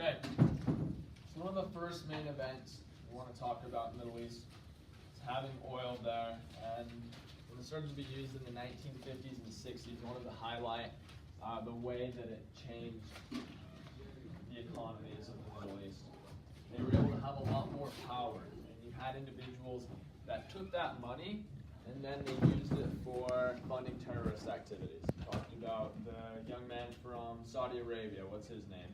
Okay, so one of the first main events we want to talk about in the Middle East is having oil there, and when it started to be used in the 1950s and 60s, we wanted to highlight the way that it changed the economies of the Middle East. They were able to have a lot more power, and you had individuals that took that money and then they used it for funding terrorist activities. We talked about the young man from Saudi Arabia. What's his name?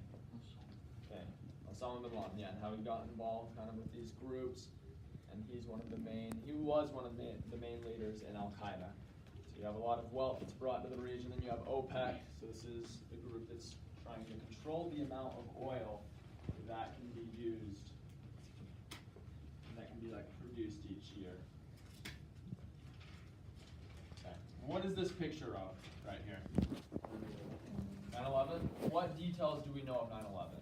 Okay, Osama bin Laden. Yeah, and how he got involved kind of with these groups, and he was one of the main leaders in Al Qaeda. So you have a lot of wealth that's brought to the region, and you have OPEC. So this is the group that's trying to control the amount of oil that can be used, and that can be like produced each year. Okay. What is this picture of right here? 9/11? What details do we know of 9/11?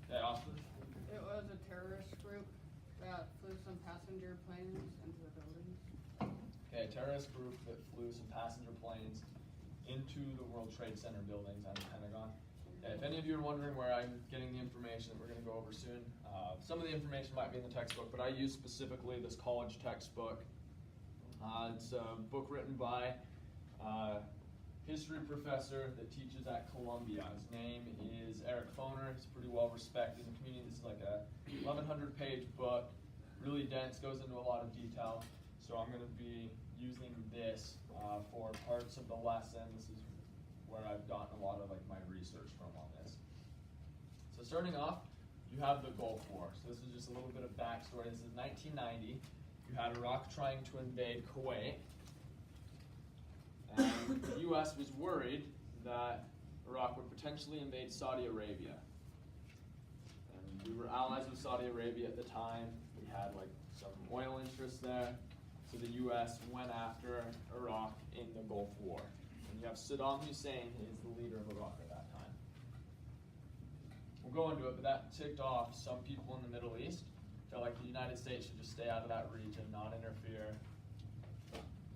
Okay, Austin? It was a terrorist group that flew some passenger planes into the buildings. Okay, a terrorist group that flew some passenger planes into the World Trade Center buildings and the Pentagon. Okay, if any of you are wondering where I'm getting the information that we're going to go over soon, some of the information might be in the textbook, but I use specifically this college textbook. It's a book written by a history professor that teaches at Columbia. His name is Eric Foner. He's pretty well respected in the community. This is like a 1,100-page book, really dense, goes into a lot of detail. So I'm going to be using this for parts of the lesson. This is where I've gotten a lot of like my research from on this. So starting off, you have the Gulf War. So this is just a little bit of backstory. This is 1990. You had Iraq trying to invade Kuwait. And the U.S. was worried that Iraq would potentially invade Saudi Arabia. And we were allies with Saudi Arabia at the time. We had like some oil interests there. So the U.S. went after Iraq in the Gulf War. And you have Saddam Hussein, who is the leader of Iraq at that time. We'll go into it, but that ticked off some people in the Middle East. Felt like the United States should just stay out of that region, not interfere.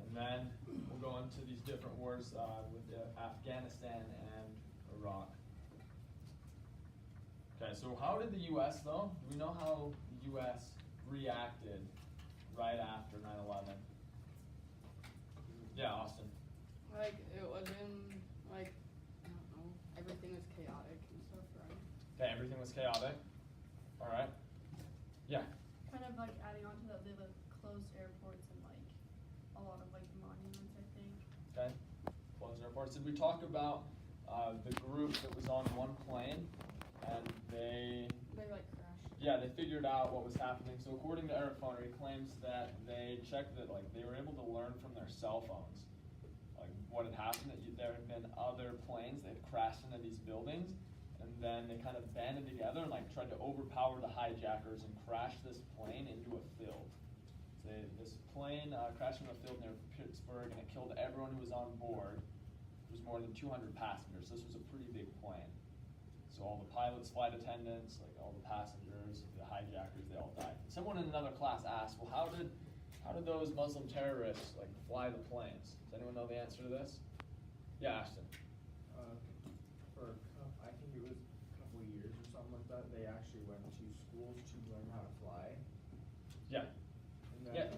And then we'll go into these different wars with Afghanistan and Iraq. Okay, so how did the U.S. though? Do we know how the U.S. reacted right after 9/11? Yeah, Austin. Like, it was in, like, I don't know, everything was chaotic and stuff, right? Okay, everything was chaotic. All right. Yeah. Kind of like adding on to that, they like closed airports and like a lot of like monuments, I think. Okay. Closed airports. Did we talk about the group that was on one plane and they like crashed. Yeah, they figured out what was happening. So according to Eric Foner, he claims that they checked that like they were able to learn from their cell phones, like what had happened. That there had been other planes that had crashed into these buildings, and then they kind of banded together and like tried to overpower the hijackers and crash this plane into a field. So this plane crashed into a field near Pittsburgh, and it killed everyone who was on board. There was more than 200 passengers. This was a pretty big plane. So all the pilots, flight attendants, like all the passengers, the hijackers, they all died. Someone in another class asked, well, how did those Muslim terrorists like fly the planes? Does anyone know the answer to this? Yeah, Ashton. I think it was a couple of years or something like that, they actually went to schools to learn how to fly. Yeah. And then Yeah.